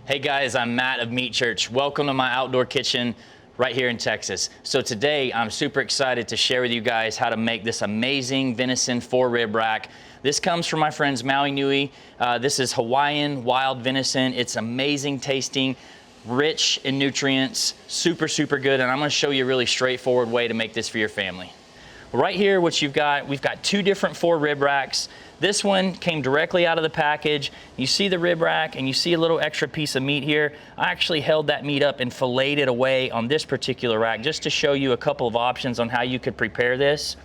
Hey guys, I'm Matt of Meat Church. Welcome to my outdoor kitchen right here in Texas. So today I'm super excited to share with you guys how to make this amazing venison 4-rib rack. This comes from my friends Maui Nui. This is Hawaiian wild venison. It's amazing tasting, rich in nutrients, super good, and I'm gonna show you a really straightforward way to make this for your family. Right here, what we've got two different 4-rib racks. This one came directly out of the package. You see the rib rack and you see a little extra piece of meat here. I actually held that meat up and filleted it away on this particular rack just to show you a couple of options on how you could prepare this.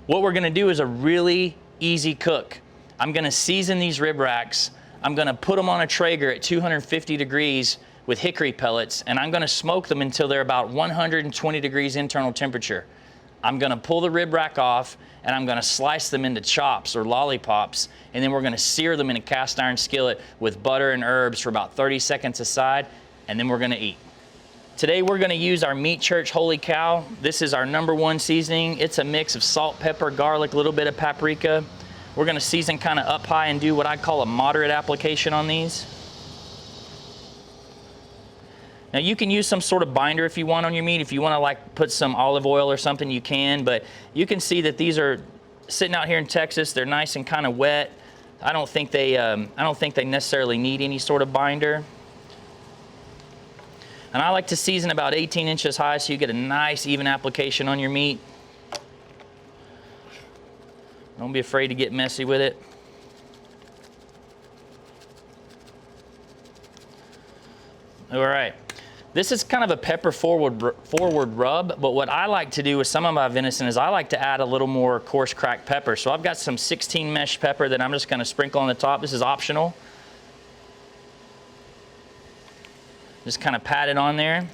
What we're gonna do is a really easy cook. I'm gonna season these rib racks. I'm gonna put them on a Traeger at 250 degrees with hickory pellets, and I'm gonna smoke them until they're about 120 degrees internal temperature. I'm gonna pull the rib rack off and I'm gonna slice them into chops or lollipops, and then we're gonna sear them in a cast iron skillet with butter and herbs for about 30 seconds aside, and then we're gonna eat. Today we're gonna use our Meat Church Holy Cow. This is our #1 seasoning. It's a mix of salt, pepper, garlic, a little bit of paprika. We're gonna season kind of up high and do what I call a moderate application on these. Now you can use some sort of binder if you want on your meat. If you want to like put some olive oil or something, you can, but you can see that these are sitting out here in Texas. They're nice and kind of wet. I don't think they necessarily need any sort of binder. And I like to season about 18 inches high so you get a nice even application on your meat. Don't be afraid to get messy with it. All right. This is kind of a pepper forward rub, but what I like to do with some of my venison is I like to add a little more coarse cracked pepper. So I've got some 16 mesh pepper that I'm just gonna sprinkle on the top. This is optional. Just kind of pat it on there.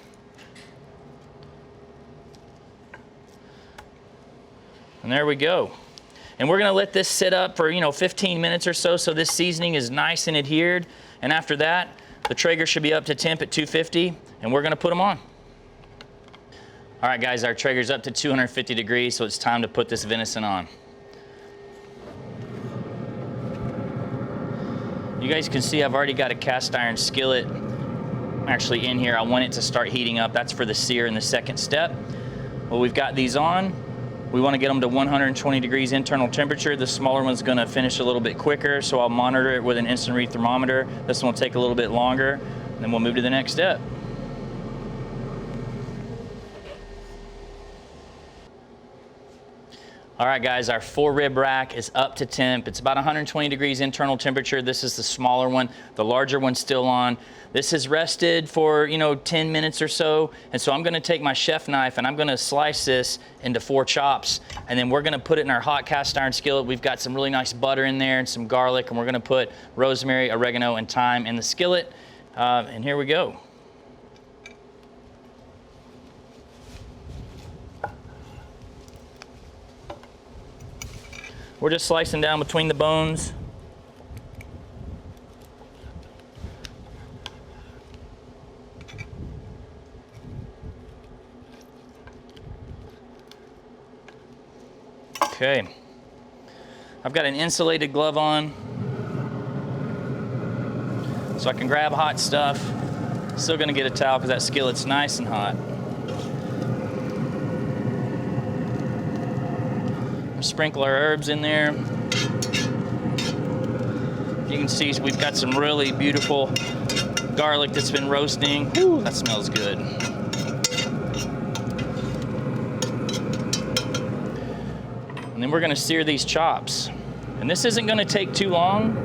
And there we go. And we're gonna let this sit up for 15 minutes or so this seasoning is nice and adhered. And after that, the Traeger should be up to temp at 250, and we're gonna put them on. All right, guys, our Traeger's up to 250 degrees, so it's time to put this venison on. You guys can see I've already got a cast iron skillet actually in here. I want it to start heating up. That's for the sear in the second step. Well, we've got these on. We want to get them to 120 degrees internal temperature. The smaller one's going to finish a little bit quicker, so I'll monitor it with an instant read thermometer. This one will take a little bit longer, and then we'll move to the next step. All right, guys, our 4-rib rack is up to temp. It's about 120 degrees internal temperature. This is the smaller one. The larger one's still on. This has rested for 10 minutes or so, and so I'm gonna take my chef knife and I'm gonna slice this into 4 chops, and then we're gonna put it in our hot cast iron skillet. We've got some really nice butter in there and some garlic, and we're gonna put rosemary, oregano, and thyme in the skillet, and here we go. We're just slicing down between the bones. Okay. I've got an insulated glove on so I can grab hot stuff. Still gonna get a towel because that skillet's nice and hot. Sprinkle our herbs in there. You can see we've got some really beautiful garlic that's been roasting. Ooh, that smells good. And then we're gonna sear these chops. And this isn't gonna take too long.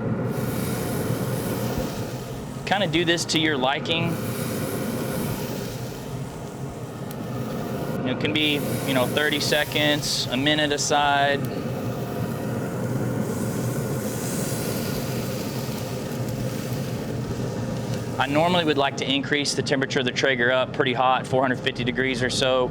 Kind of do this to your liking. It can be, 30 seconds, a minute aside. I normally would like to increase the temperature of the Traeger up pretty hot, 450 degrees or so.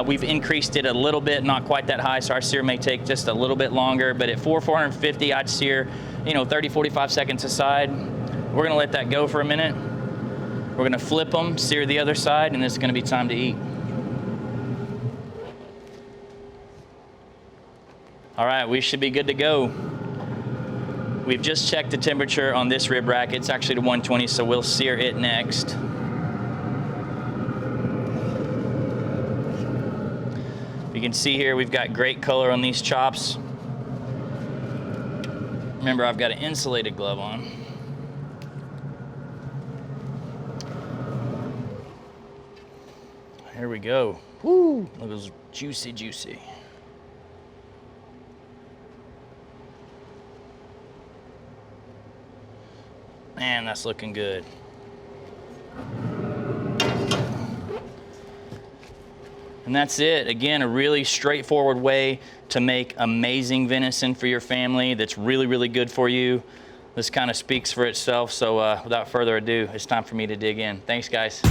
We've increased it a little bit, not quite that high, so our sear may take just a little bit longer, but at 450, I'd sear, 30, 45 seconds aside. We're gonna let that go for a minute. We're gonna flip them, sear the other side, and it's gonna be time to eat. All right, we should be good to go. We've just checked the temperature on this rib rack. It's actually to 120, so we'll sear it next. You can see here we've got great color on these chops. Remember, I've got an insulated glove on. Here we go. Woo! Look at those juicy, juicy. Man, that's looking good. And that's it. Again, a really straightforward way to make amazing venison for your family that's really, really good for you. This kind of speaks for itself. So without further ado, it's time for me to dig in. Thanks, guys.